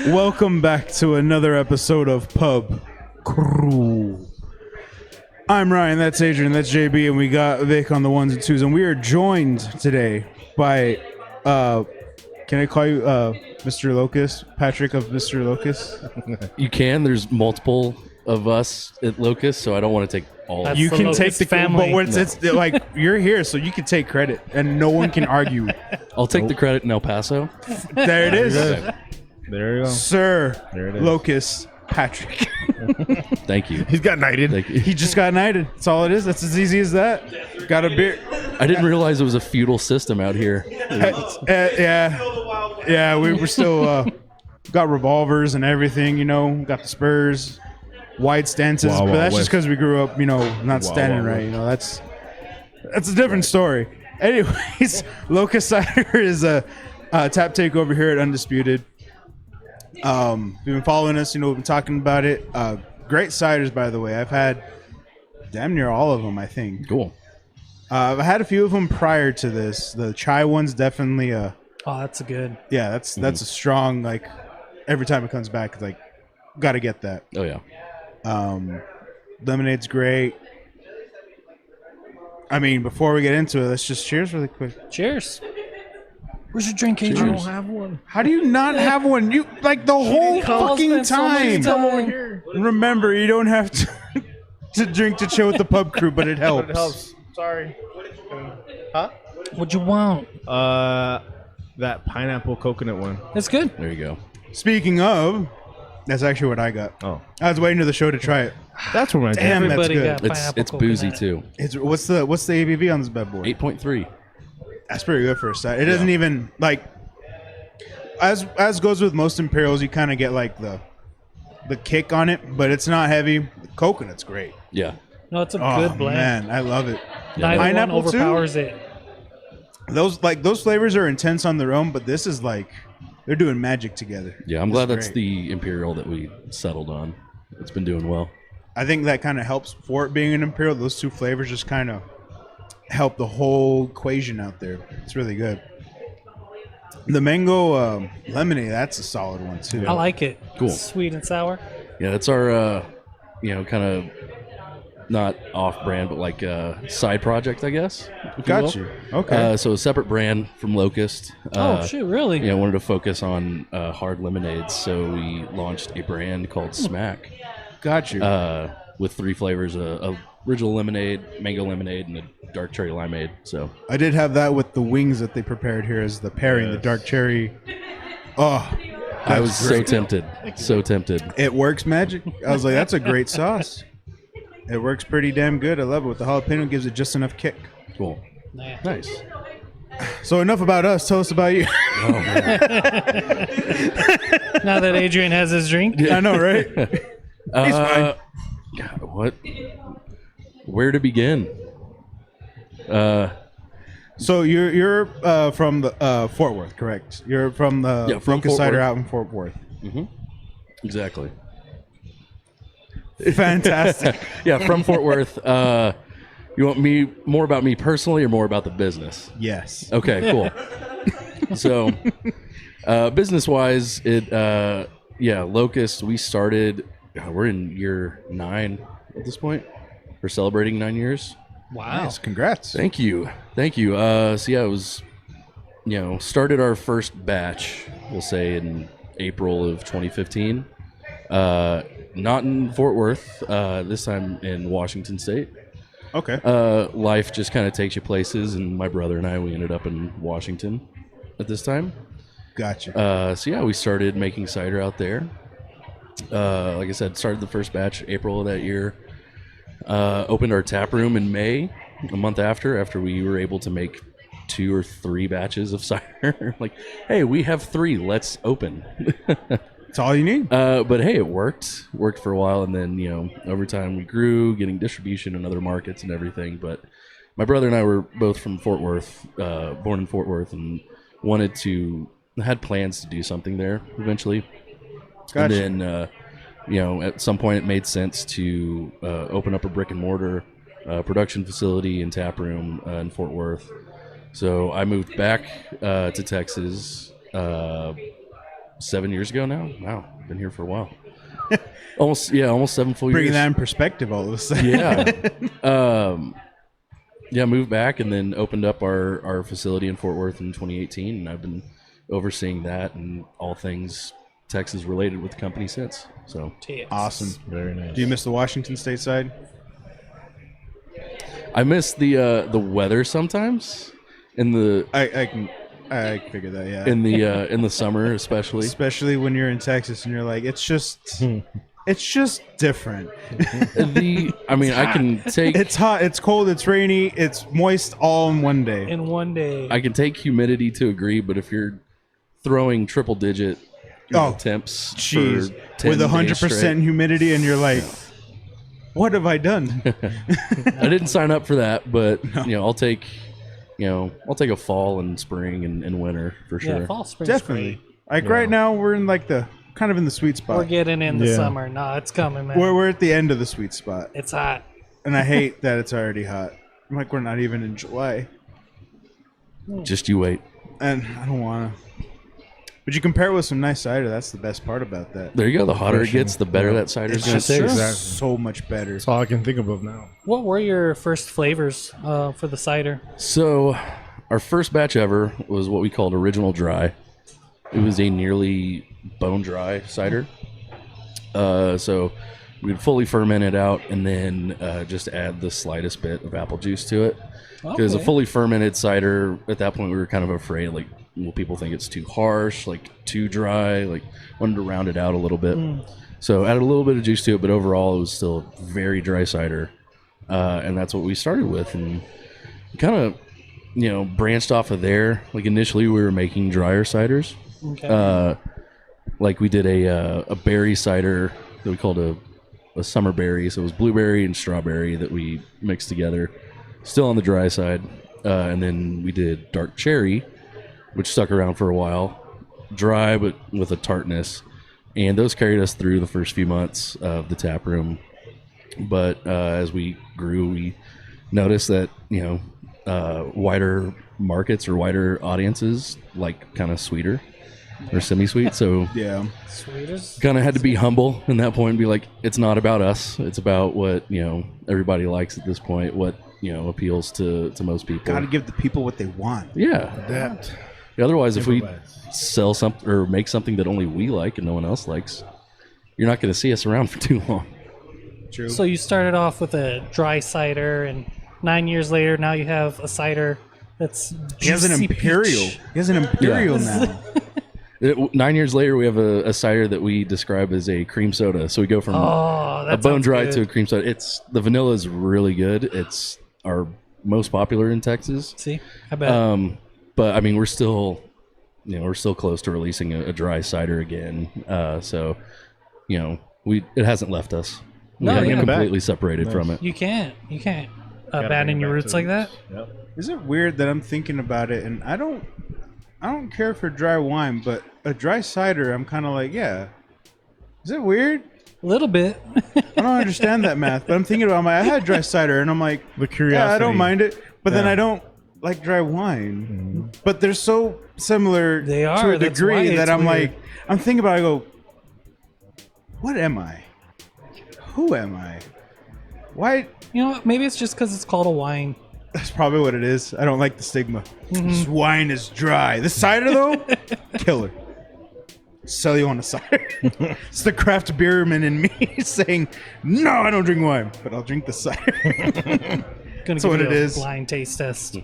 Welcome back to another episode of Pub Crew. I'm Ryan, that's Adrian, that's JB, and we got Vic on the ones and twos, and we are joined today by, can I call you Mr. Locust? Patrick of Mr. Locust? You can. There's multiple of us at Locust, so I don't want to take all. That's You the can Locust take the family. but it's like you're here, so you can take credit, and no one can argue. I'll take the credit in El Paso. There it is, Okay. There you go. Sir There it is. Locust Patrick. Thank you. He's got knighted. Thank you. He just got knighted. That's all it is. That's as easy as that. Got a beer. I didn't realize it was a feudal system out here. Yeah. We're still got revolvers and everything. You know, got the spurs, wide stances. Wow, but wow, that's just West. because we grew up, not standing wow, right. You know, that's a different story. Anyways, Locust Cider is a tap take over here at Undisputed. If you've been following us, we've been talking about it. Great ciders, by the way. I've had damn near all of them, I think. Cool. I've had a few of them prior to this. The chai one's definitely Oh, that's a good. yeah, that's a strong, like, every time it comes back, it's like, gotta get that. Oh yeah. Lemonade's great. I mean, before we get into it, let's just cheers really quick. Cheers. Where's your drink, Adrian? Cheers. have one. How do you not have one? You, like, the whole fucking time. Come over here. Remember, you don't have to drink to chill with the pub crew, but it helps. It helps. Sorry. Huh? What'd you want? That pineapple coconut one. It's good. There you go. Speaking of, that's actually what I got. Oh, I was waiting to the show to try it. that's what I Damn, did. that's Everybody good. got It's pineapple boozy coconut. too. It's what's the ABV on this bad boy? 8.3. That's pretty good for a cider. It doesn't even like as goes with most Imperials, you kind of get like the kick on it, but it's not heavy. The coconut's great. Yeah. No, it's a Oh good blend. man, I love it. Neither Pineapple one too? overpowers it. Those flavors are intense on their own, but this is like they're doing magic together. Yeah. I'm glad that's great. the Imperial that we settled on. It's been doing well. I think that kind of helps for it being an Imperial. Those two flavors just kind of help the whole equation out there. It's really good. The mango lemonade, that's a solid one too. I like it. Cool. Sweet and sour. Yeah, that's our kind of not off-brand, but like side project, I guess. if you Got will. you. Okay. So a separate brand from Locust. Oh, shit, really? Yeah, wanted to focus on hard lemonades, so we launched a brand called Smack Got you. with 3 flavors: a original lemonade, mango lemonade, and a dark cherry limeade. So I did have that with the wings that they prepared here as the pairing, the dark cherry. Oh, I was that's so great. tempted, so tempted. It works magic. I was like, that's a great sauce. It works pretty damn good. I love it. With the jalapeno, gives it just enough kick. Cool, Nah. nice. So enough about us. Tell us about you. Oh man. Now that Adrian has his drink. I know, right? He's fine. God, what? Where to begin? So you're from the Fort Worth, correct? You're from the Yeah, from Locust Fort Cider Worth. out in Fort Worth. Exactly. Fantastic. Yeah, from Fort Worth. You want more about me personally or more about the business? Yes. Okay, cool. So, business-wise, Locust, we started, we're in year 9 at this point. We're celebrating 9 years. Wow. Nice. Congrats. Thank you. So yeah, it was, started our first batch, we'll say in April of 2015. Not in Fort Worth, this time in Washington State. Okay. Life just kind of takes you places, and my brother and I, we ended up in Washington at this time. Gotcha. So yeah, we started making cider out there. Like I said, started the first batch April of that year. Opened our tap room in May, a month after we were able to make 2 or 3 batches of cider. Like, hey, we have 3, let's open. That's all you need. But hey, it worked for a while, and then over time we grew, getting distribution in other markets and everything. But my brother and I were both from Fort Worth, born in Fort Worth, and had plans to do something there eventually. Gotcha. And then at some point it made sense to open up a brick and mortar production facility and tap room in Fort Worth. So I moved back to Texas 7 years ago now. Wow, been here for a while. almost 7 full years. Bringing that in perspective all of a sudden. Yeah. Moved back and then opened up our facility in Fort Worth in 2018, and I've been overseeing that and all things Texas related with the company since. So Awesome. Very nice. Do you miss the Washington State side? I miss the weather sometimes. I figured that, yeah. In the summer, especially when you're in Texas and you're like, it's just different. I can take. It's hot, it's cold, it's rainy, it's moist all in one day. In one day. I can take humidity to agree, but if you're throwing triple digit temps, jeez, for 10 with 100% humidity, and you're like, what have I done? I didn't sign up for that, but I'll take a fall and spring and winter for sure. Yeah, fall, spring, Definitely. Like right now, we're in like the kind of in the sweet spot. We're getting in the summer. No, it's coming, man. We're at the end of the sweet spot. It's hot. And I hate that it's already hot. I'm like, we're not even in July. Just you wait. And I don't want to. But you compare it with some nice cider. That's the best part about that. There you go. The hotter it gets, the better that cider's It's going just to taste. Exactly. so much better. That's all I can think of now. What were your first flavors for the cider? So, our first batch ever was what we called Original Dry. It was a nearly bone dry cider. So, we'd fully ferment it out and then just add the slightest bit of apple juice to it. Because a fully fermented cider, at that point, we were kind of afraid, like, will people think it's too harsh, like too dry, like wanted to round it out a little bit. So added a little bit of juice to it, but overall it was still very dry cider. And that's what we started with, and kind of, branched off of there. Like initially we were making drier ciders. Okay. Like we did a berry cider that we called a summer berry. So it was blueberry and strawberry that we mixed together, still on the dry side. And then we did dark cherry, which stuck around for a while, dry but with a tartness, and those carried us through the first few months of the tap room. But as we grew, we noticed that wider markets or wider audiences like kind of sweeter or semi-sweet. So Yeah. Sweetest. kind of had to be humble in that point and be like, it's not about us. It's about what everybody likes at this point. What appeals to most people. Got to give the people what they want. Yeah. Adapt. Otherwise, if we Improvise. sell something or make something that only we like and no one else likes, you're not going to see us around for too long. True. So you started off with a dry cider, and 9 years later, now you have a cider that's He has an juicy imperial. peach. He has an imperial Yeah. now. 9 years later, we have a cider that we describe as a cream soda. So we go from Oh, that a bone sounds dry good. to a cream soda. The vanilla is really good. It's our most popular in Texas. See, I bet. But I mean, we're still close to releasing a dry cider again. So it hasn't left us. We No, haven't yeah. completely separated from it. You can't Gotta abandon bring it your back roots to like the that. roots. Yep. Is it weird that I'm thinking about it and I don't care for dry wine, but a dry cider, I'm kind of like, yeah. Is it weird? A little bit. I don't understand that math, but I'm thinking about I had dry cider and I'm like, The curiosity. yeah, I don't mind it, but then Yeah. I don't like dry wine. But they're so similar They to are, a that's degree why that it's I'm weird. like, I'm thinking about it, I go, what am I? Who am I? Why? You know what? Maybe it's just because it's called a wine. That's probably what it is. I don't like the stigma. Mm-hmm. This wine is dry. The cider, though, killer. Sell you on a cider. It's the craft beerman in me saying, no, I don't drink wine, but I'll drink the cider. Gonna That's give what you it a is. blind taste test.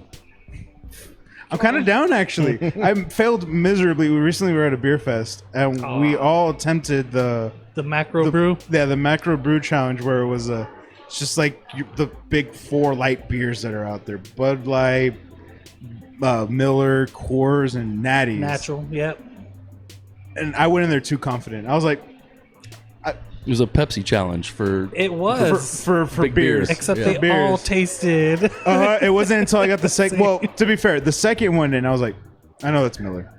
I'm kind of down, actually. I failed miserably. We recently were at a beer fest, and we all attempted the The brew. Yeah, the macro brew challenge, where it was it's just like the big 4 light beers that are out there: Bud Light, Miller, Coors, and Natty's. Natural. Yep. And I went in there too confident. I was like, It was a Pepsi challenge for It was. for Big beers. beers. Except Yeah. they Beers. all tasted. It wasn't until I got the second. Well, to be fair, the second one, and I was like, I know that's Miller.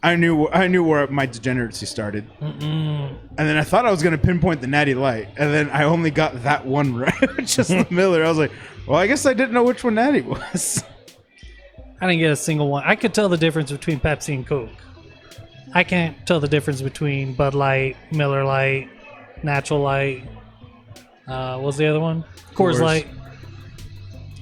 I knew where my degeneracy started. And then I thought I was going to pinpoint the Natty Light, and then I only got that one right, just the Miller. I was like, well, I guess I didn't know which one Natty was. I didn't get a single one. I could tell the difference between Pepsi and Coke. I can't tell the difference between Bud Light, Miller Light, Natural Light. What was the other one? Coors Coors. Light.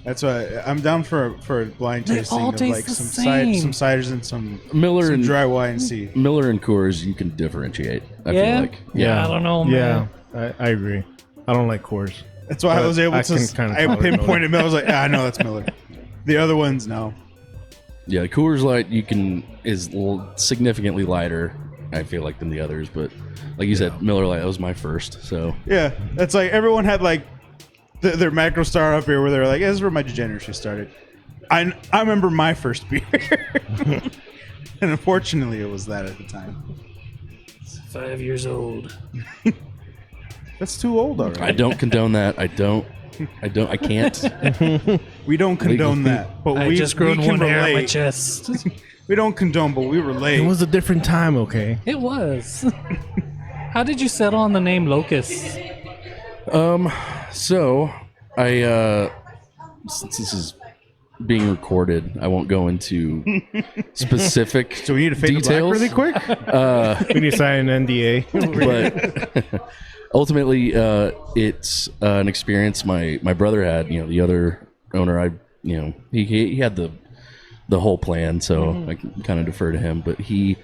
That's why I'm down for a blind They tasting all of taste like the some same. some ciders and some Miller and dry wine. See, Miller and Coors, you can differentiate. I Yeah? feel like. Yeah, I don't know, man. Yeah, I agree. I don't like Coors. that's why I was able I to. can kinda I tolerate pinpointed Miller. I was like, I know that's Miller. The other ones, no. Yeah, Coors Light is significantly lighter, I feel like, than the others. But like you said, Miller Lite was my first. So Yeah, that's like everyone had like their macro star up here where they're like, "This is where my degeneracy started." I remember my first beer, and unfortunately, it was that at the time. 5 years old. That's too old already. I don't condone that. I can't. We don't condone Legally. that, but I we just grown we can one hair on my relate. chest. We don't condone, but we relate. It was a different time, okay? It was. How did you settle on the name Locust? So I since this is being recorded, I won't go into specific So we need to fade to black details. really quick. We need to sign an NDA. But ultimately, it's an experience my brother had. You know, the other owner, he had the whole plan, so I can kind of defer to him. But when he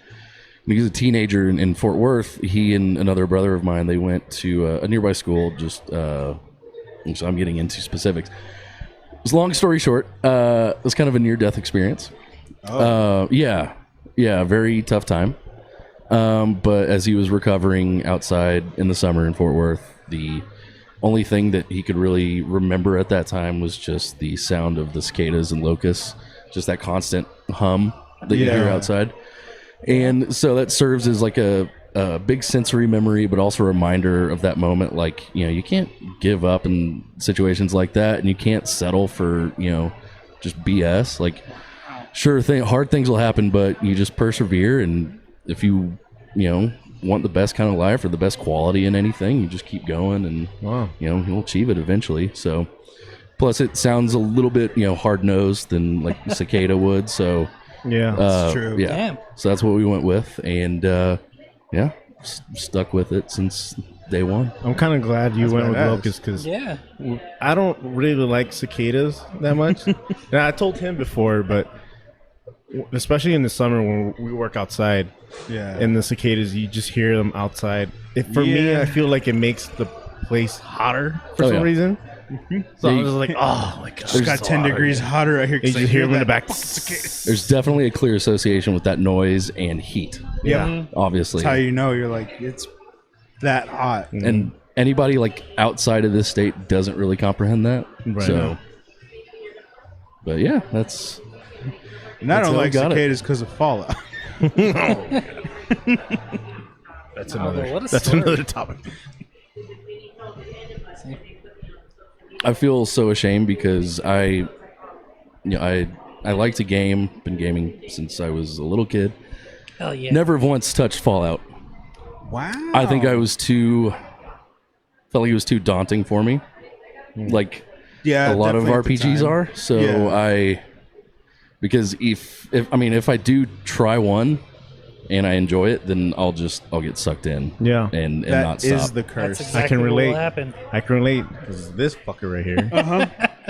was a teenager in Fort Worth, he and another brother of mine, they went to a nearby school. So I'm getting into specifics. It's long story short, it was kind of a near-death experience. Yeah, very tough time. But as he was recovering outside in the summer in Fort Worth, the only thing that he could really remember at that time was just the sound of the cicadas and locusts, just that constant hum that you hear Yeah. outside. And so that serves as like a big sensory memory, but also a reminder of that moment. Like, you can't give up in situations like that, and you can't settle for, just BS. Like, sure thing, hard things will happen, but you just persevere. And if you want the best kind of life or the best quality in anything, you just keep going, and Wow. you'll achieve it eventually. So, plus it sounds a little bit hard nosed than like cicada would. So Yeah. That's true. Yeah. Damn. So that's what we went with, and stuck with it since day one. I'm kind of glad you went with badass. Locust because Yeah. I don't really like cicadas that much. And I told him before, but especially in the summer when we work outside, Yeah. and the cicadas, you just hear them outside. For me, Yeah. I feel like it makes the place hotter for Oh, some yeah. reason. So Yeah, I was like, oh my god, It's got 10 degrees hotter right here. You 'cause just I hear them in the that back. fucking cicada. There's definitely a clear association with that noise and heat. Yeah. Obviously, That's how you know you're like, it's that hot. and anybody like outside of this state doesn't really comprehend that. Right. So, but yeah, that's And I That's don't how I like got it. cicadas because of fallout. That's Oh, what another. a That's story. another topic. I feel so ashamed because I like to game. Been gaming since I was a little kid. Hell yeah. Never have once touched Fallout. Wow. I think I was felt like it was too daunting for me. Like yeah, a lot of definitely at the RPGs time. are. So Yeah. because if I do try one and I enjoy it, then I'll get sucked in. Yeah. And That not is stop. the That's curse. exactly I can relate. what will happen. I can relate because this fucker right here,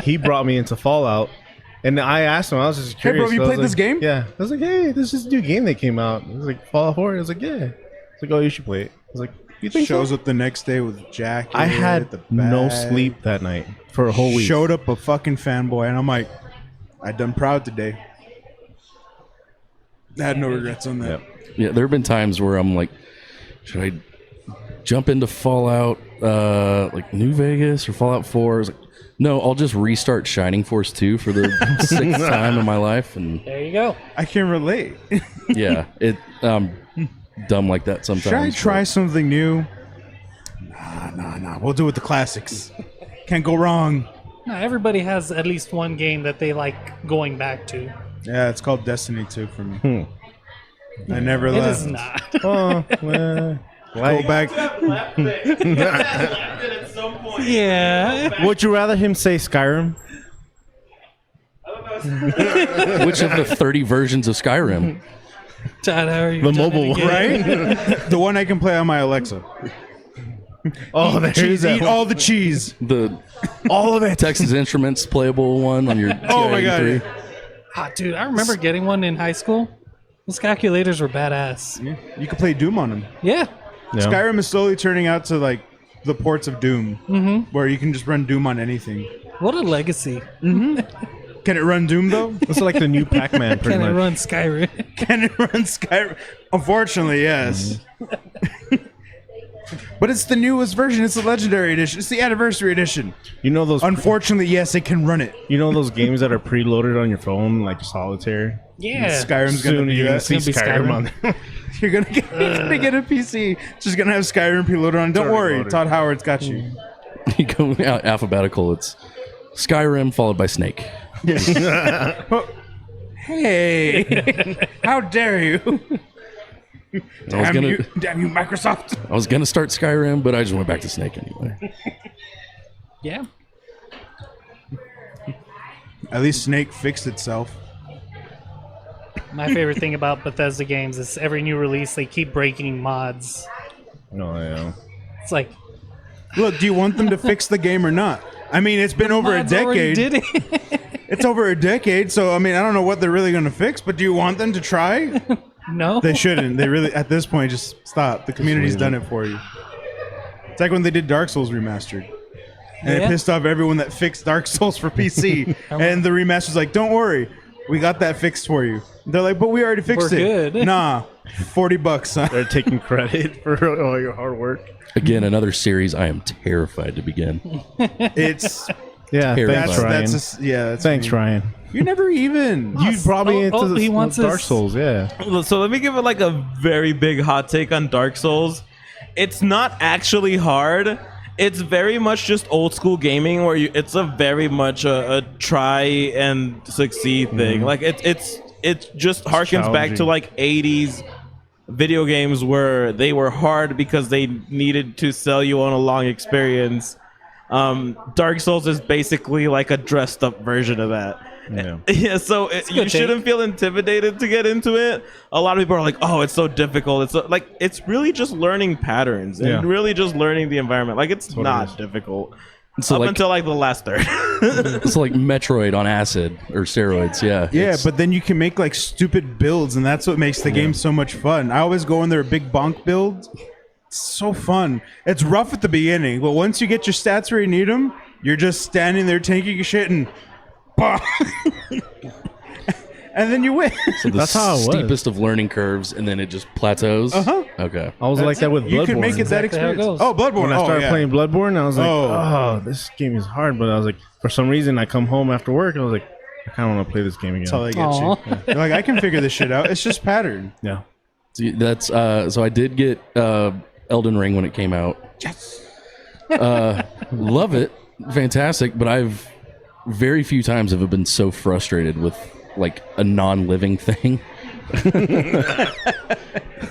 he brought me into Fallout, and I asked him. I was just Hey, curious. bro, you I was played this like- game? Yeah. I was like, hey, this is a new game that came out. He was like, Fallout 4. I was like, yeah. He's like, oh, you should play it. I was like, you think Shows so? up the next day with jacket. I had the no bag. sleep that night for a whole week. Showed up a fucking fanboy, and I'm like, I done proud today. I had no regrets on that. Yep. Yeah, there have been times where I'm like, should I jump into Fallout like New Vegas or Fallout 4? I was like, no, I'll just restart Shining Force 2 for the sixth time in my life, and There you go. I can relate. yeah, dumb like that sometimes. Should I try but- something new? Nah. We'll do it the classics. Can't go wrong. No, everybody has at least one game that they like going back to. Yeah, it's called Destiny 2 for me. I never It left. is not. Oh, well, Go back. Yeah. would you rather him say Skyrim? Which of the 30 versions of Skyrim? Chad, how are you The doing mobile it one, again? right? The one I can play on my Alexa. Oh, there's Cheese, that eat one. all the cheese. All of it. Texas Instruments playable one on your Oh my god. TI-83. Ah, dude, I remember getting one in high school. Those calculators were badass. You can play Doom on them. Yeah. Yeah. Skyrim is slowly turning out to like the ports of Doom, where you can just run Doom on anything. What a legacy. Can it run Doom though? It's like the new Pac-Man, pretty Can it much. run Skyrim? Can it run Skyrim? Unfortunately, yes. But it's the newest version. It's the Legendary Edition. It's the Anniversary Edition. You know those? Unfortunately, yes, it can run it. You know those games that are preloaded on your phone, like Solitaire. Yeah. Skyrim's gonna Soon be you're gonna that. see It's gonna be Skyrim Skyrim. on there. You're gonna get a PC. Just gonna have Skyrim preloaded on. Don't already worry, loaded. Todd Howard's got you. You go out alphabetical. It's Skyrim followed by Snake. Hey, how dare you? Damn Damn you, Microsoft. I was gonna start Skyrim, but I just went back to Snake anyway. Yeah. At least Snake fixed itself. My favorite thing about Bethesda games is every new release, they keep breaking mods. No, yeah. It's like, Look, do you want them to fix the game or not? I mean, it's been over a mods already decade. did it. It's over a decade, so I mean, I don't know what they're really going to fix, but do you want them to try? No. They shouldn't. They really, at this point, just stop. The community's leave done it. it for you. It's like when they did Dark Souls Remastered. And it Yeah. pissed off everyone that fixed Dark Souls for PC. And the remaster's like, don't worry, we got that fixed for you. They're like, but we already fixed We're it. good. Nah, $40, son. They're taking credit for all your hard work. Again, another series I am terrified to begin. It's Yeah, Terrifying. thanks, Ryan. that's Thanks, me. Ryan. You never even. You probably into he the wants Dark his- Souls, yeah. So let me give it like a very big hot take on Dark Souls. It's not actually hard. It's very much just old school gaming where it's a very much a try and succeed thing. Like it just harkens back to challenging. like 80s video games where they were hard because they needed to sell you on a long experience. Dark Souls is basically like a dressed up version of that. Yeah. Yeah, so a you good take. shouldn't feel intimidated to get into it. A lot of people are like, "Oh, it's so difficult." It's so, like it's really just learning patterns and Yeah. really just learning the environment. Like it's what it not is. difficult So up like, until like the last third. it's like Metroid on acid or steroids. Yeah. Yeah, It's- but then you can make like stupid builds, and that's what makes the game so much fun. I always go in there a big bonk build. It's so fun. It's rough at the beginning, but once you get your stats where you need them, you're just standing there taking your shit and bah! And then you win. so the That's how it was. steepest of learning curves, and then it just plateaus. Uh-huh. Okay. I was like that with Bloodborne. You can make it that Exactly how it experience. goes. Oh, Bloodborne. When I started playing Bloodborne, I was like, Oh. oh, this game is hard. But I was like, for some reason, I come home after work, and I was like, I kind of want to play this game again. That's how they get Aw. you. You're like, I can figure this shit out. It's just pattern. Yeah. So that's so I did get Elden Ring when it came out. Yes. Love it. Fantastic, but I've very few times have I been so frustrated with like a non-living thing.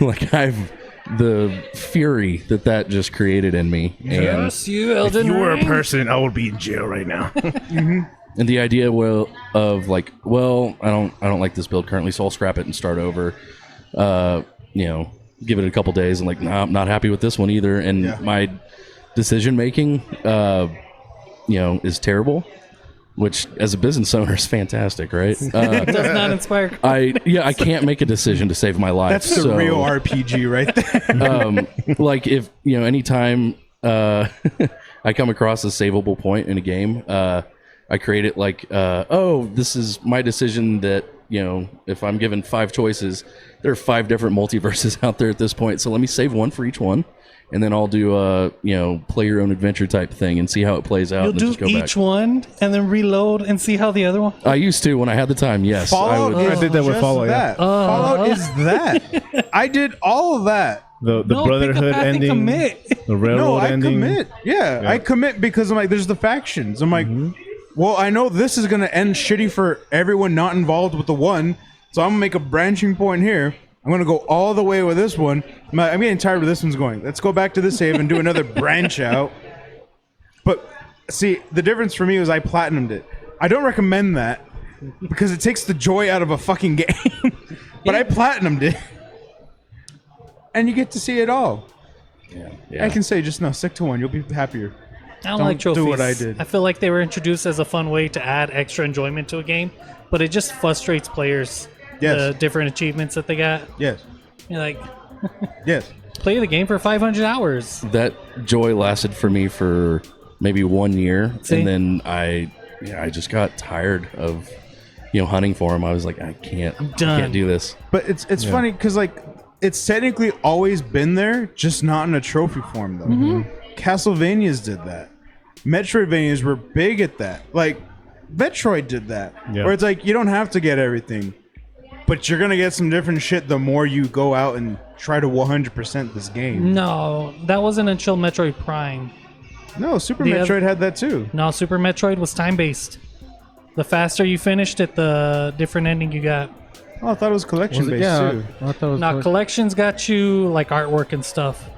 Like I've the fury that just created in me, and Yes, you Elden Ring. person, I would be in jail right now. and the idea of like, well, I don't like this build currently, so I'll scrap it and start over. Give it a couple days and like, nah, I'm not happy with this one either, and Yeah. my decision making is terrible, which as a business owner is fantastic, right? Does not inspire. I can't make a decision to save my life. That's the so, real RPG right there. like if anytime I come across a savable point in a game, I create it like, this is my decision that, if I'm given 5 choices, there are 5 different multiverses out there at this point. So let me save one for each one. And then I'll do a, play your own adventure type thing and see how it plays out. You'll and do just go each back. one and then reload and see how the other one. I used to when I had the time. Yes, Fallout I would. is I did that with just Fallout, yeah. that. Fallout is that. I did all of that. The No, Brotherhood pick a path and ending, commit. the Railroad No, I ending. commit. Yeah, I commit because I'm like, there's the factions. I'm like, well, I know this is going to end shitty for everyone not involved with the one, so I'm going to make a branching point here. I'm going to go all the way with this one. I'm getting tired where this one's going. Let's go back to this save and do another branch out. But see, the difference for me was I platinumed it. I don't recommend that because it takes the joy out of a fucking game. but I platinumed it, and you get to see it all. Yeah. I can say just no, stick to one. You'll be happier. I don't like do trophies. what I did. I feel like they were introduced as a fun way to add extra enjoyment to a game, but it just frustrates players. Yes. The different achievements that they got. Yes. You're like, Yes. play the game for 500 hours. That joy lasted for me for maybe 1 year, See? and then I just got tired of hunting for him. I was like, I can't do this. But it's funny because like it's technically always been there, just not in a trophy form though. Castlevanias did that. Metroidvanias were big at that. Like Metroid did that, where it's like you don't have to get everything, but you're gonna get some different shit the more you go out and try to 100% this game. No, that wasn't until Metroid Prime. No, Super The Metroid had that too. No, Super Metroid was time-based. The faster you finished it, the different ending you got. Oh, I thought it was collection based too. I thought it was Now, collections got you, like, artwork and stuff.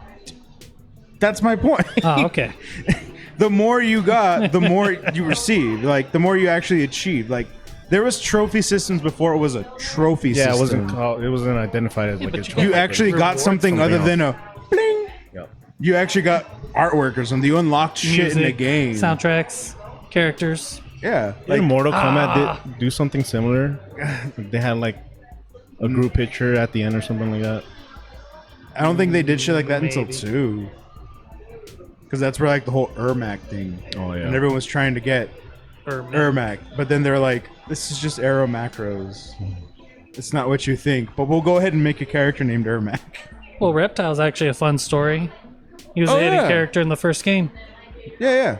That's my point. Oh, okay. The more you got, the more you received. Like the more you actually achieved. Like there was trophy systems before it was a trophy system. it wasn't identified as like but a you trophy. You actually got Reward something other than a bling. Yeah. You actually got artwork or something. You unlocked shit in the game. Soundtracks, characters. Yeah. Like Mortal Kombat did do something similar. They had like a group picture at the end or something like that. I don't think they did shit like that Maybe. until 2. Because that's where like the whole Ermac thing. Oh yeah. And everyone was trying to get Ermac. But then they're like, this is just arrow macros. It's not what you think. But we'll go ahead and make a character named Ermac. Well, Reptile's actually a fun story. He was a hidden character in the first game. Yeah.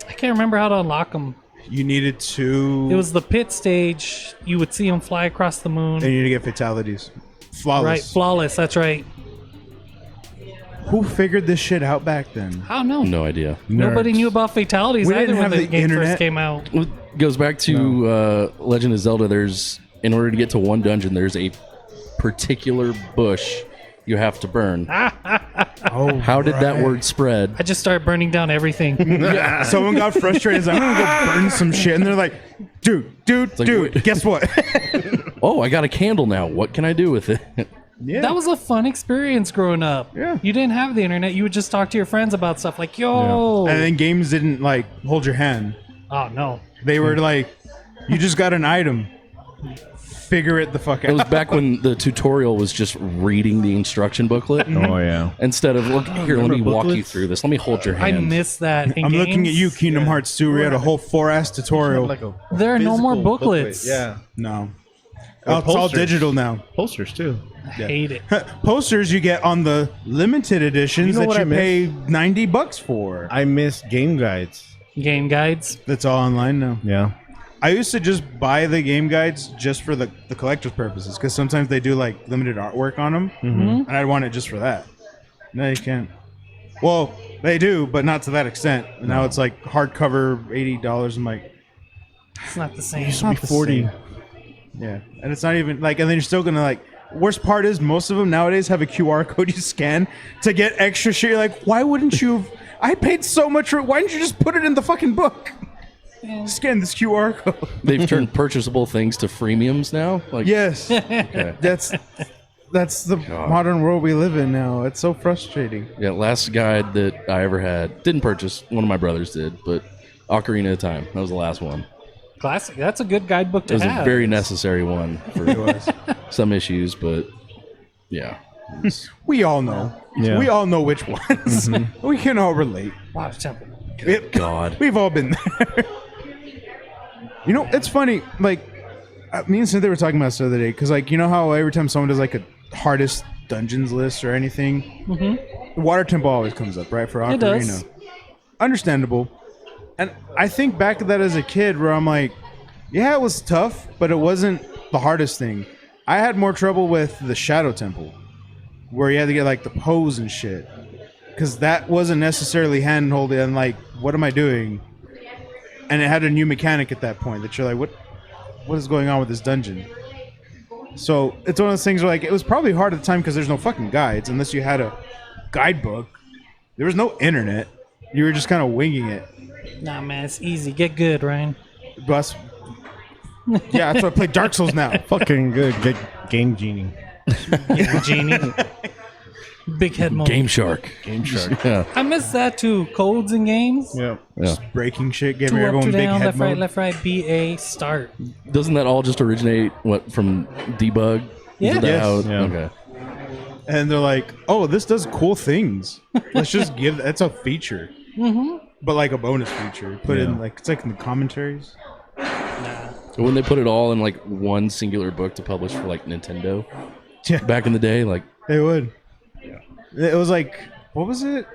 I can't remember how to unlock him. You needed to... It was the pit stage. You would see him fly across the moon. And you need to get fatalities. Flawless. Right, flawless. That's right. Who figured this shit out back then? I don't know. No idea. Nobody knew about fatalities We either didn't when have the the game internet. first came out. It goes back to Legend of Zelda. In order to get to one dungeon, there's a particular bush you have to burn. Oh, How did that word spread? I just started burning down everything. Someone got frustrated. Like, I'm gonna go burn some shit, and they're like, "Dude, like, wait. guess what?" Oh, I got a candle now. What can I do with it? Yeah, That was a fun experience growing up. Yeah. You didn't have the internet. You would just talk to your friends about stuff like, yo. and then games didn't like hold your hand. Oh, no. They were like, "You just got an item. Figure it the fuck out." It was back when the tutorial was just reading the instruction booklet. Oh yeah. Instead of, look, here, let me remember walk you booklets? through this. Let me hold your I hand. miss that in I'm games. looking at you, Kingdom Hearts 2. We had a whole 4-ass tutorial. There are no more Physical booklets. booklet, Yeah. No, Or it's all posters. digital now. Posters too. I hate it. Posters you get on the limited editions You know that what you I miss? pay $90 for. I miss game guides. Game guides. That's all online now. Yeah. I used to just buy the game guides just for the collector's purposes because sometimes they do like limited artwork on them, and I'd want it just for that. No, you can't. Well, they do, but not to that extent. And now it's like hardcover, $80. I'm like, It's not the same. it's not the 40. Yeah, and it's not even like, and then you're still gonna like. Worst part is most of them nowadays have a QR code you scan to get extra shit. You're like, why wouldn't you? I paid so much for it. Why didn't you just put it in the fucking book? Scan this QR code. They've turned purchasable things to freemiums now. Like, Yes, okay. that's the modern world we live in now. It's so frustrating. Yeah, last guide that I ever had, didn't purchase, one of my brothers did, but Ocarina of Time, that was the last one. Classic. That's a good guidebook It to was have. a very necessary one for some issues, but yeah. We all know. Yeah. We all know which ones. We can all relate. Wow, Temple. God. We've all been there. You know, it's funny. Like, me and Cynthia were talking about this the other day because, like, you know how every time someone does like a hardest dungeons list or anything, the Water Temple always comes up, right? For Ocarina. It does. Understandable. And I think back to that as a kid where I'm like, yeah, it was tough, but it wasn't the hardest thing. I had more trouble with the Shadow Temple, where you had to get like the pose and shit, because that wasn't necessarily hand-holding and like, what am I doing? And it had a new mechanic at that point that you're like, what is going on with this dungeon? So it's one of those things where like, it was probably hard at the time because there's no fucking guides unless you had a guidebook. There was no internet. You were just kind of winging it. Nah, man, it's easy. Get good, Ryan. Bus Yeah, that's why I play Dark Souls now. Fucking good. Get Game Genie. Yeah, Genie. Big head mode. Game Shark. Game Shark. Yeah. I miss that too. Codes in games. Yeah. Yeah. Breaking shit, giving 2 up, everyone 2 big down, head left, right, mode. left, right, BA, start. Doesn't that all just originate from debug? Yeah. Is that Yes. how- Yeah. Okay. And they're like, "Oh, this does cool things. Let's just give that's a feature, but like a bonus feature. Put it in like it's like in the commentaries. When they put it all in like one singular book to publish for like Nintendo Yeah, back in the day, like they would. It was like what was it?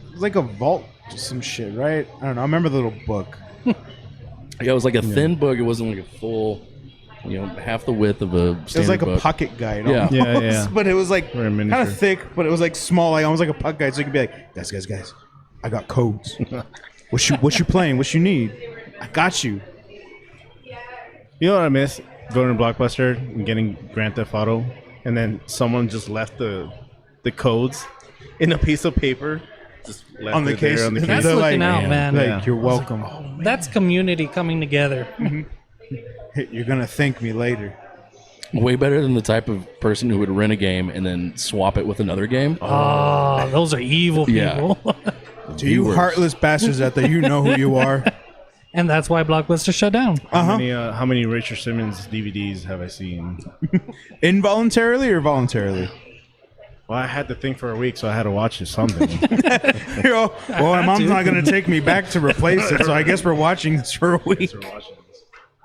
It was like a vault, some shit, right? I don't know. I remember the little book. it was like a thin book. It wasn't like a full, half the width of a standard It was like book. a pocket guide. Yeah. almost. Yeah, yeah. But it was like Very kind miniature. of thick, but it was like small, like almost like a pocket guide. So you could be like, guys, I got codes. what you playing? What you need? I got you. You know what I miss? Going to Blockbuster and getting Grand Theft Auto, and then someone just left the codes in a piece of paper. Just left On the it there case. on the That's case. looking out, man. Like Yeah. you're welcome. That's community coming together. You're gonna thank me later. Way better than the type of person who would rent a game and then swap it with another game. Oh, those are evil Yeah. people. To you Viewers. heartless bastards out there, you know who you are. And that's why Blockbuster shut down. How many Richard Simmons DVDs have I seen? Involuntarily or voluntarily? Well, I had to think for a week, so I had to watch something. Well, my mom's not gonna take me back to replace it, so I guess we're watching this for a week.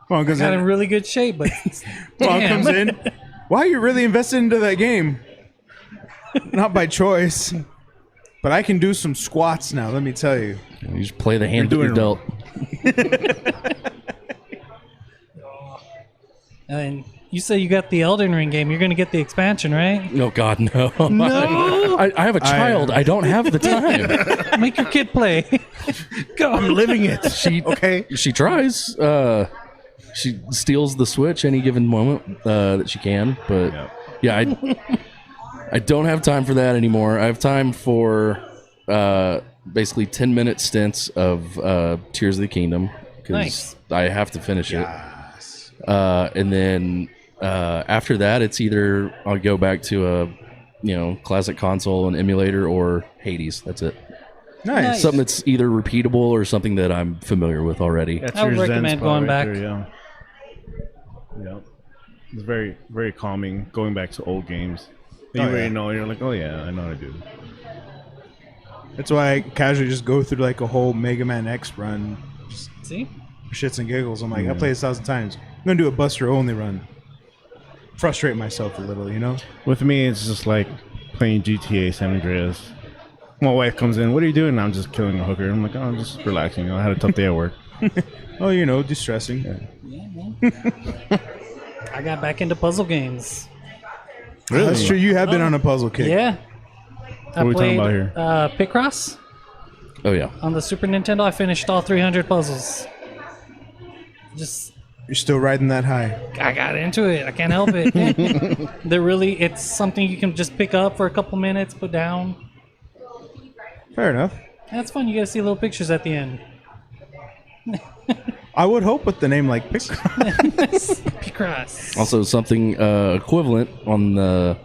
Mom comes Got in in. really good shape, but Mom damn. comes in. Why are you really invested into that game? Not by choice, but I can do some squats now. Let me tell you. You just play the hand that You're you're doing dealt. And you say you got the Elden Ring game. You're going to get the expansion, right? No, God, no. No. I have a child. I don't have the time. Make your kid play. Go. I'm living it. She Okay. She tries. She steals the Switch any given moment that she can. But yeah, I don't have time for that anymore. I have time for basically 10-minute stints of Tears of the Kingdom because Nice. I have to finish it. And then after that, it's either I'll go back to a classic console and emulator or Hades. That's it. Nice. Something that's either repeatable or something that I'm familiar with already. That's I would your Zen recommend spot going back. there, yeah. Yeah. It's very, very calming going back to old games. You Oh, already yeah. know. You're like, oh yeah, I know how to do. That's why I casually just go through like a whole Mega Man X run, just See? for shits and giggles. I'm like, I played this 1,000 times. I'm gonna do a Buster only run. Frustrate myself a little, you know. With me, it's just like playing GTA San Andreas. My wife comes in. What are you doing? I'm just killing a hooker. I'm like, oh, I'm just relaxing. I had a tough day at work. Oh, distressing. I got back into puzzle games. That's true. You have been on a puzzle kick. Yeah. I are we talking played about here? Picross Oh yeah. on the Super Nintendo. I finished all 300 puzzles. Just You're still riding that high. I got into it. I can't help it. It's something you can just pick up for a couple minutes, put down. Fair enough. That's fun. You get to see little pictures at the end. I would hope with the name like Pick. Picross. Also, something equivalent on the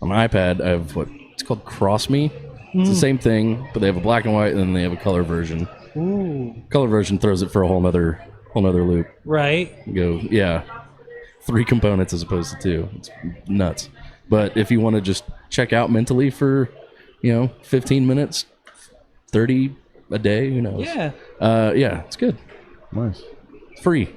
iPad. I have what it's called Cross Me. It's the same thing, but they have a black and white, and then they have a color version. Ooh. Color version throws it for a whole nother loop. Right. You go, 3 components as opposed to 2. It's nuts. But if you want to just check out mentally for 15 minutes, 30 a day, who knows? Yeah. Yeah, it's good. Nice. It's free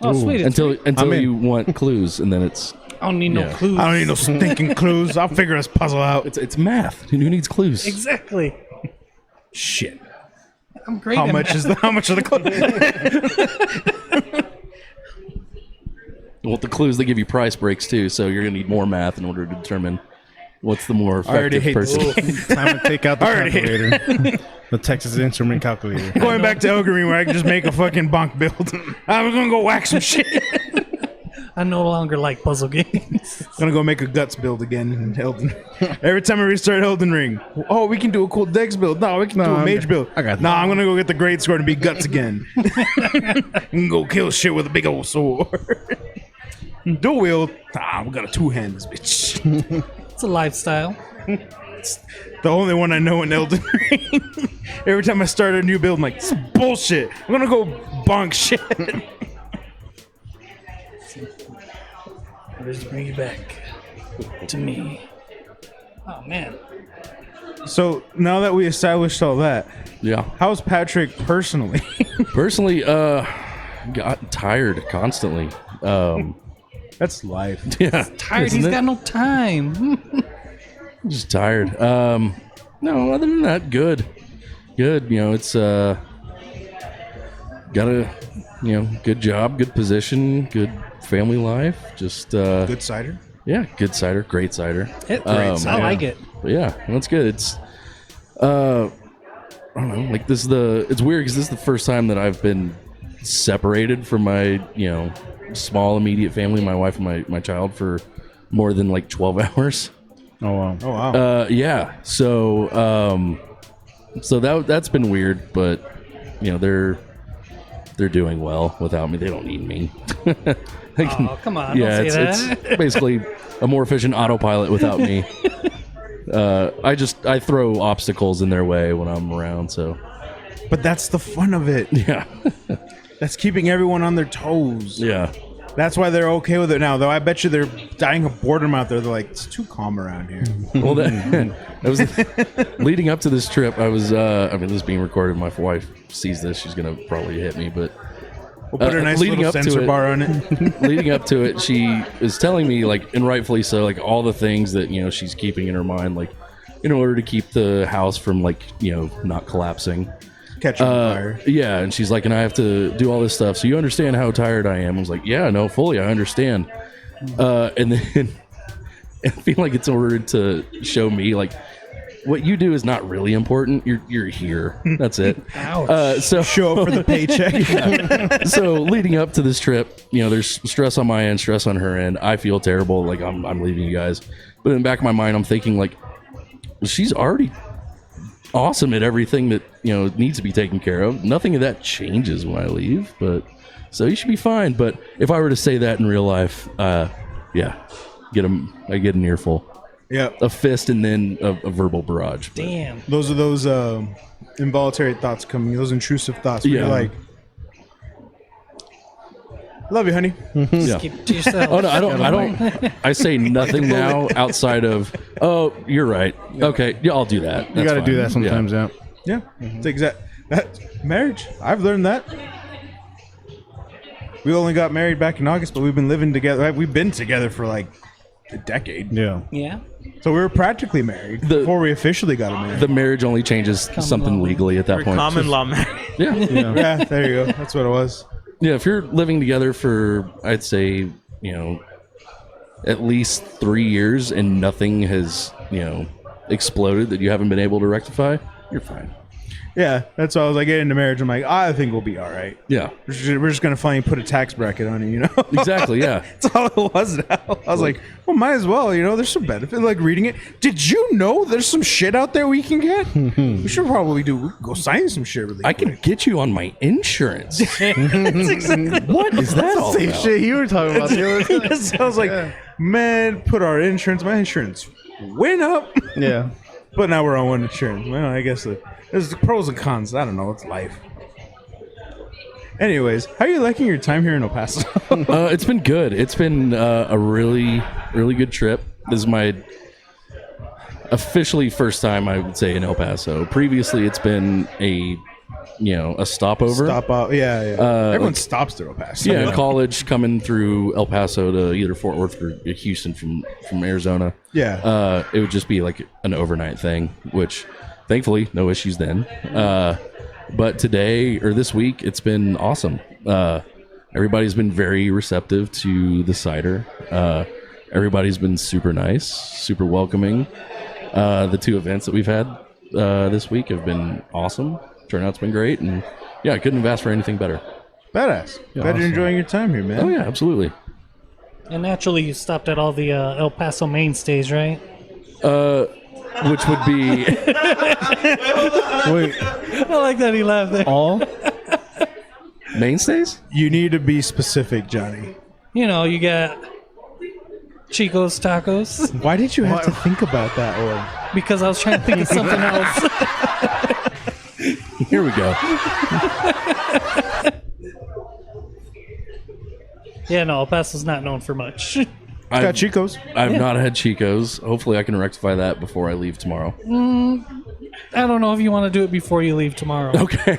Oh, sweet. It's until I'm in. you want clues, and then it's I don't need no Yeah. clues. I don't need no stinking clues. I'll figure this puzzle out. it's math. Who needs clues? Exactly. Shit. I'm great How at much math. is how much are the clues? Well, the clues they give you price breaks too, so you're gonna need more math in order to determine what's the more I already effective hate person. Time to take out the Already. calculator. The Texas Instrument calculator. Going back to Elgrin where I can just make a fucking bonk build. I was gonna go whack some shit. I no longer like puzzle games. Gonna go make a guts build again in Elden. Every time I restart Elden Ring, oh, we can do a cool Dex build. No, we can do a mage build. I got No, I'm gonna go get the great sword and be guts again. And go kill shit with a big old sword. Dual wield. We got a two-hand this bitch. It's a lifestyle. The only one I know in Elden Ring. Every time I start a new build, I'm like, this is bullshit. I'm gonna go bonk shit. Just bring it back to me. Oh man. So now that we established all that, Yeah. how's Patrick personally? Personally, got tired constantly. That's life. Yeah. Tired. isn't He's it? got no time. Just tired. No, other than that, good. Good. You know, it's got a good job, good position, good family life. Just Good cider. yeah, good cider, great cider. I like it. But yeah, that's good. It's I don't know, like it's weird because this is the first time that I've been separated from my small immediate family, my wife and my child, for more than like 12 hours. Oh wow. Oh wow. Yeah. So that's been weird, but they're doing well without me. They don't need me. Oh, come on. Yeah, don't say it's that. basically a more efficient autopilot without me. I throw obstacles in their way when I'm around. So But that's the fun of it. yeah, That's keeping everyone on their toes. yeah. That's why they're okay with it now. Though I bet you they're dying of boredom out there. They're like, it's too calm around here. Well, that was leading up to this trip. I was, this is being recorded. My wife sees this. She's gonna probably hit me, but We'll put a nice leading little up to sensor it- bar on it. leading up to it, she is telling me, like, and rightfully so, like all the things that she's keeping in her mind, like in order to keep the house from like not collapsing. Catching fire. Yeah, and she's like, and I have to do all this stuff. So you understand how tired I am? I was like, yeah, no, fully, I understand. And then I feel like it's in order to show me like what you do is not really important. You're here. That's it. Ouch. So Show up for the paycheck. so leading up to this trip, there's stress on my end, stress on her end. I feel terrible, like I'm leaving you guys. But in the back of my mind, I'm thinking like, she's already awesome at everything that needs to be taken care of. Nothing of that changes when I leave, but so you should be fine. But if I were to say that in real life, I get an earful, Yeah. a fist, and then a verbal barrage. But, Damn. Those are those involuntary thoughts coming, those intrusive thoughts. Where Yeah. you're like, love you, honey. yeah. Keep it to yourself. Oh no, I don't. I say nothing now outside of. Oh, you're right. Okay, yeah, I'll do that. You That's got to do fine. that sometimes. Yeah. Yeah. It's exact. That marriage. I've learned that. We only got married back in August, but we've been living together. We've been together for like a decade. Yeah. Yeah. So we were practically married before we officially got married. The marriage only changes something law. legally at that We're point. common law married. Yeah. Yeah, there you go. That's what it was. Yeah, if you're living together for, I'd say, at least 3 years and nothing has, exploded that you haven't been able to rectify, you're fine. Yeah, that's why I was like, getting into marriage. I'm like, I think we'll be all right. Yeah, We're just gonna finally put a tax bracket on it, exactly. Yeah. That's all it was now. I was like, well, might as well, there's some benefit. Like reading it. Did you know there's some shit out there we can get? We should probably go sign some shit really I quick. can get you on my insurance. That's exactly What is that all Same about? shit you were talking about the other time. So I was like, man, put our insurance. My insurance went up. Yeah. But now we're on one insurance. Well, I guess there's the pros and cons. I don't know. It's life. Anyways, how are you liking your time here in El Paso? It's been good. It's been a really, really good trip. This is my officially first time, I would say, in El Paso. Previously, it's been a stopover. Stop out. Yeah. Everyone stops through El Paso. Yeah, college coming through El Paso to either Fort Worth or Houston from Arizona. Yeah. It would just be like an overnight thing, which thankfully no issues then. But today or this week, it's been awesome. Everybody's been very receptive to the cider. Everybody's been super nice, super welcoming. The two events that we've had this week have been awesome. Turnout's been great, and yeah, I couldn't have asked for anything better. Badass. Glad awesome. you're enjoying your time here, man. Oh yeah, absolutely. And naturally, you stopped at all the El Paso mainstays, right? Which would be Wait, I like that he laughed there. all? mainstays. You need to be specific, Johnny. You know, you got Chico's Tacos Why did you have to think about that one? because I was trying to think of something else. Here we go. Yeah, no, El Paso's not known for much. Got Chico's. I've not had Chico's. Hopefully, I can rectify that before I leave tomorrow. I don't know if you want to do it before you leave tomorrow. Okay.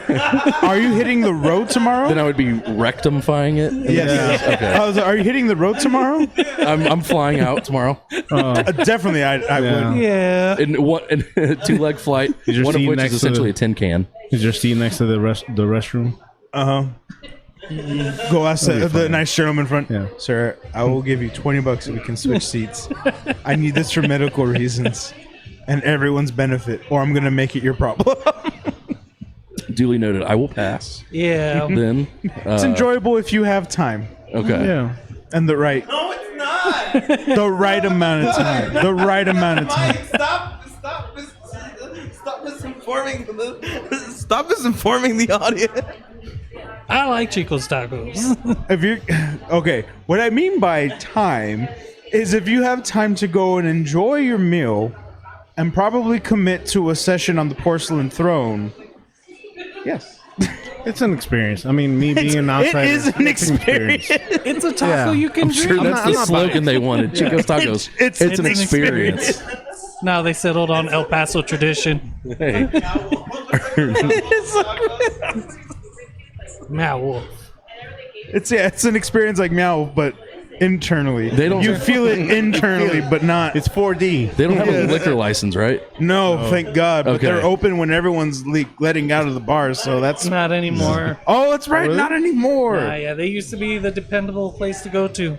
Are you hitting the road tomorrow? Then I would be rectifying it. Yes. Okay. I was like, are you hitting the road tomorrow? I'm flying out tomorrow. Definitely, I Yeah. would. Yeah. In one in a 2-leg flight, your one of seat which next is to essentially the- a tin can. Is your seat next to the restroom? Go ask the nice gentleman in front. Yeah. Sir, I will give you $20 if we can switch seats. I need this for medical reasons and everyone's benefit, or I'm going to make it your problem. Duly noted. I will pass. Yeah. Then. It's enjoyable if you have time Okay. Yeah. and the right. No, it's not. The right amount of time. The right amount of time. Stop misinforming the audience. I like Chico's Tacos. If you're okay, what I mean by time is if you have time to go and enjoy your meal and probably commit to a session on the porcelain throne. Yes. It's an experience. I mean, me being an outsider. It is an it's experience. It's a taco Yeah. you can Sure, drink. that's the slogan they wanted. Chico's Tacos. It's It's an an experience. Now they settled on El Paso tradition. Hey. Now, Wolf. It's an experience like Meow, but internally. They don't- You feel it internally, but not. It's 4D. They don't have a liquor license, right? No, thank God. But Okay. they're open when everyone's letting out of the bars, so that's. Not anymore. Oh, that's right. Really? Not anymore. Yeah, they used to be the dependable place to go to.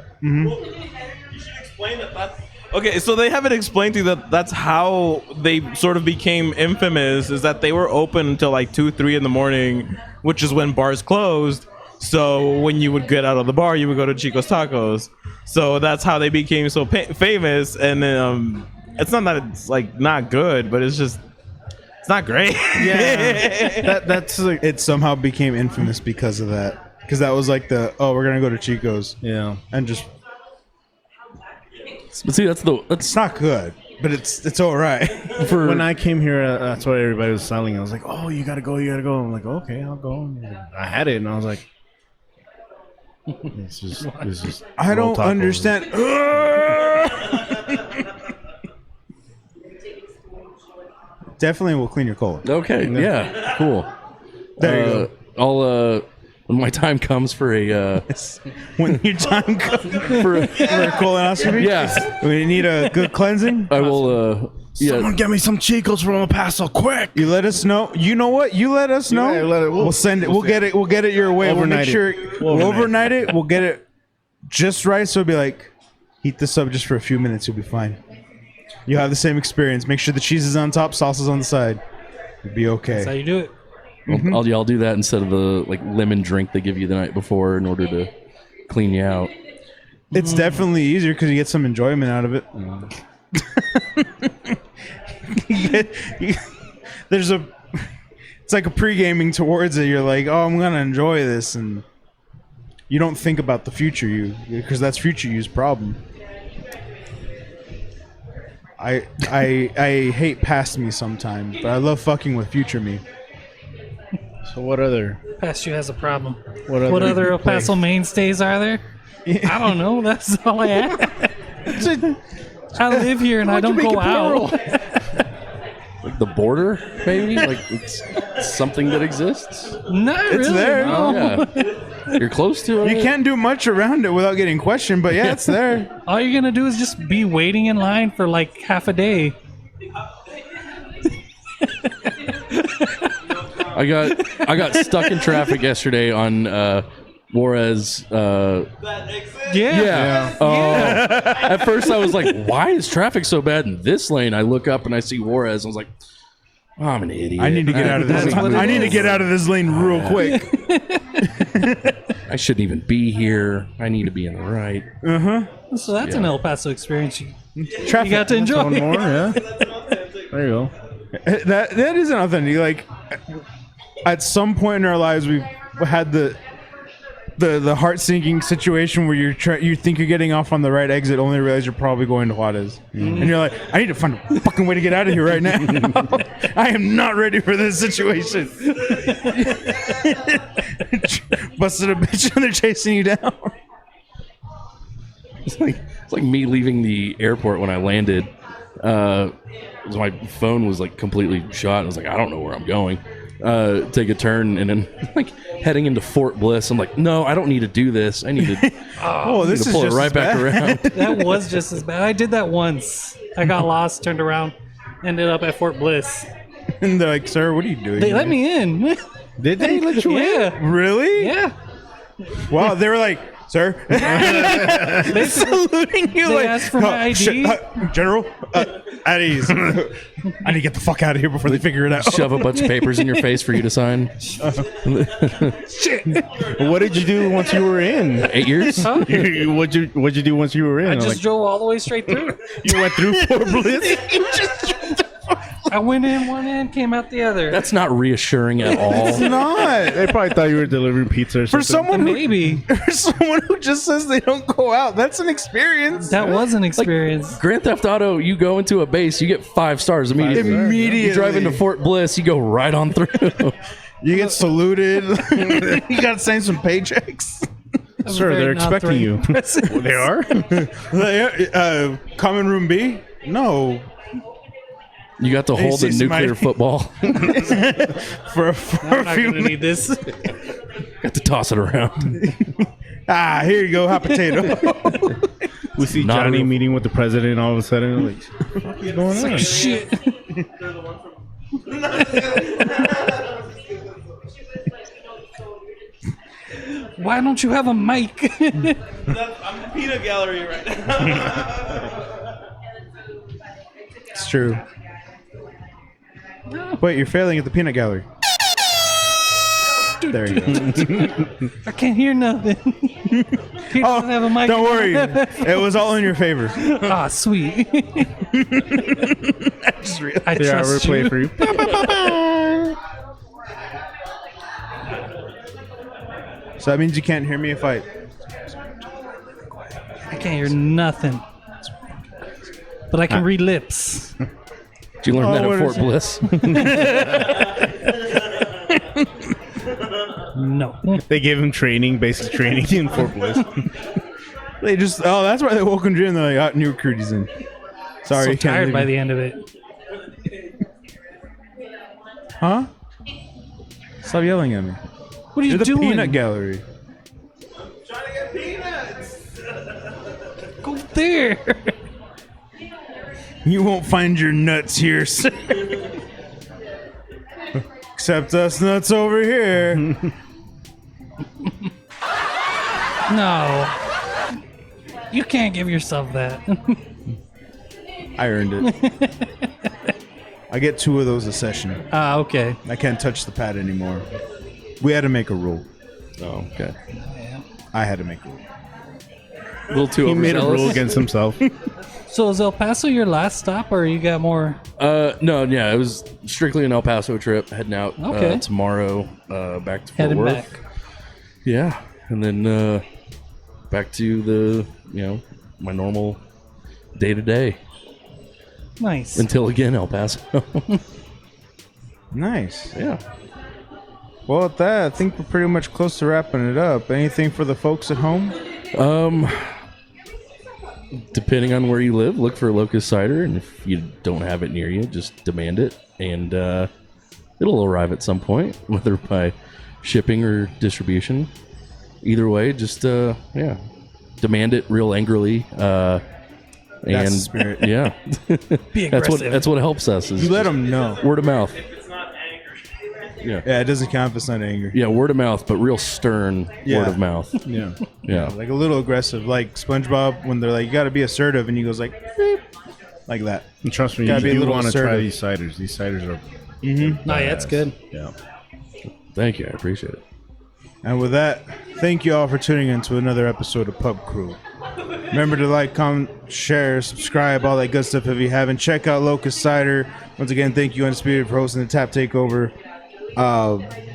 Explain that. Okay, so they haven't explained to you that that's how they sort of became infamous, is that they were open until like 2, 3 in the morning, which is when bars closed. So when you would get out of the bar, you would go to Chico's Tacos. So that's how they became so famous. And then it's not that it's like not good, but it's just it's not great. Yeah. that's like, It somehow became infamous because of that. Because that was like we're gonna go to Chico's yeah. and just. But see, that's It's not good, but it's all right. for When I came here, that's why everybody was selling. I was like, "Oh, you gotta go, you gotta go." I'm like, "Okay, I'll go." I had it, and I was like, "It's just I roll don't tacos." understand. Definitely will clean your colon. okay, yeah, cool. There you go. I'll when my time comes for a When your time comes for a colonoscopy, yeah, we need a good cleansing. I will. Someone get me some Chicos from El Paso, quick! You let us know. You know what? You let us know. We'll send it. We'll get it. We'll get it your way. We'll make Overnight it. sure We'll we'll overnight it. We'll get it just right. So it'll be like, heat this up just for a few minutes. You'll be fine. You'll have the same experience. Make sure the cheese is on top, sauce is on the side. You'll be That's how okay. you do it. I'll do that instead of the like lemon drink they give you the night before in order to clean you out. It's definitely easier because you get some enjoyment out of it. There's it's like a pre-gaming towards it. You're like, oh, I'm gonna enjoy this, and you don't think about the future you, because that's future you's problem. I hate past me sometimes, but I love fucking with future me. So what other? Past you has a problem. What What other other El place? Paso mainstays are there? I don't know. That's all I have. I live here and I don't go out. Like the border, maybe? Like it's something that exists. Not really. there. No. Yeah, you're close to it. You can't do much around it without getting questioned, but yeah, it's there. All you're gonna do is just be waiting in line for like half a day. I got stuck in traffic yesterday on Juarez. Yeah. At first, I was like, "Why is traffic so bad in this lane?" I look up and I see Juarez. I was like, oh, "I'm an idiot. I need to get out of this. That's what it I need to is. get out of this lane real quick. I shouldn't even be here. I need to be in the right. So that's an El Paso experience you Traffic. got to enjoy. One more, yeah. There you go. That is another thing. Like, at some point in our lives, we've had the heart sinking situation where you think you're getting off on the right exit, only realize you're probably going to Juarez, and you're like, I need to find a fucking way to get out of here right now. I am not ready for this situation. Busted a bitch and they're chasing you down. It's like me leaving the airport when I landed. My phone was like completely shot. I was like, I don't know where I'm going. Take a turn and then like heading into Fort Bliss. I'm like, no, I don't need to do this. I need to, This is pull it just right as back bad. around. That was just as bad. I did that once. I got lost, turned around, ended up at Fort Bliss. And they're like, sir, what are you doing? They let me in. Did they let you in? Yeah. Really? Yeah. Wow. They were like, sir, saluting you. They like, asked for my ID. General, at ease. I need to get the fuck out of here before they figure it out. Shove a bunch of papers in your face for you to sign. What did you do once you were in? 8 years? Huh? What'd you do once you were in? I just drove all the way straight through. You went through Fort Bliss? I went in one end, came out the other. That's not reassuring at It's all. not. They probably thought you were delivering pizza or something. For someone who, Maybe. for someone who just says they don't go out, that's an experience. That was an experience. Grand Theft Auto, you go into a base, you get 5 stars immediately. Immediately. You drive into Fort Bliss, you go right on through. You get saluted. You got to sign some paychecks. Sir, Very they're expecting you. non-threatening They are? Common room B? No. You got to hold see a nuclear somebody- football. For I'm a not few going to need this. Got to toss it around. here you go, hot potato. We see Not a Johnny real- meeting with the president all of a sudden. Like, what the fuck is going on? Shit. Why don't you have a mic? I'm the peanut gallery right now. It's true. Wait, you're failing at the peanut gallery. There you go. I can't hear nothing. He doesn't have a mic. Don't worry. It was all in your favor. Ah, sweet. I Yeah, we're trust playing you. for you. So that means you can't hear me if I... I can't hear nothing. But I can read lips. Did you learn that what at is Fort Bliss? No. They gave him training, basic training in Fort Bliss. They just... Oh, that's why they woke him in. They're like, new recruities in. Sorry, So you can't tired leave by me. the end of it. Huh? Stop yelling at me. What are you You're the doing? peanut gallery. Trying to get peanuts. Go there. You won't find your nuts here, sir. Except us nuts over here. No. You can't give yourself that. I earned it. I get 2 of those a session. Ah, okay. I can't touch the pad anymore. We had to make a rule. Oh, okay. I had to make a rule. A little too He made a rule overzealous. against himself. So is El Paso your last stop, or you got more? No, yeah, it was strictly an El Paso trip. Heading out Okay. tomorrow, back to Fort Heading Worth. back. Yeah, and then back to the my normal day to day Nice. until again El Paso. Nice. Yeah. Well, at that, I think we're pretty much close to wrapping it up. Anything for the folks at home? Depending on where you live, look for Locust Cider, and if you don't have it near you, just demand it, and it'll arrive at some point, whether by shipping or distribution. Either way, just demand it real angrily. That's And the spirit. yeah, Be that's aggressive. what helps us. Is You let just them know. word of mouth. It's not angry. Yeah, it doesn't count if it's not angry. Yeah, word of mouth, but real stern Yeah. word of mouth. Yeah. Yeah. Like a little aggressive, like SpongeBob when they're like, "You got to be assertive," and he goes like, "Beep," like that. And trust me, Gotta be a you little want to try assertive. these ciders. These ciders are... No, yeah, it's good. Yeah. Thank you, I appreciate it. And with that, thank you all for tuning in to another episode of Pub Crew. Remember to like, comment, share, subscribe, all that good stuff if you haven't. Check out Locust Cider. Once again, thank you, Undisputed, for hosting the Tap Takeover.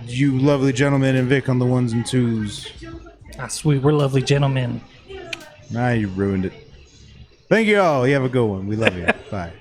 You lovely gentlemen and Vic on the ones and twos. Ah, sweet. We're lovely gentlemen. Nah, you ruined it. Thank you all. You have a good one. We love you. Bye.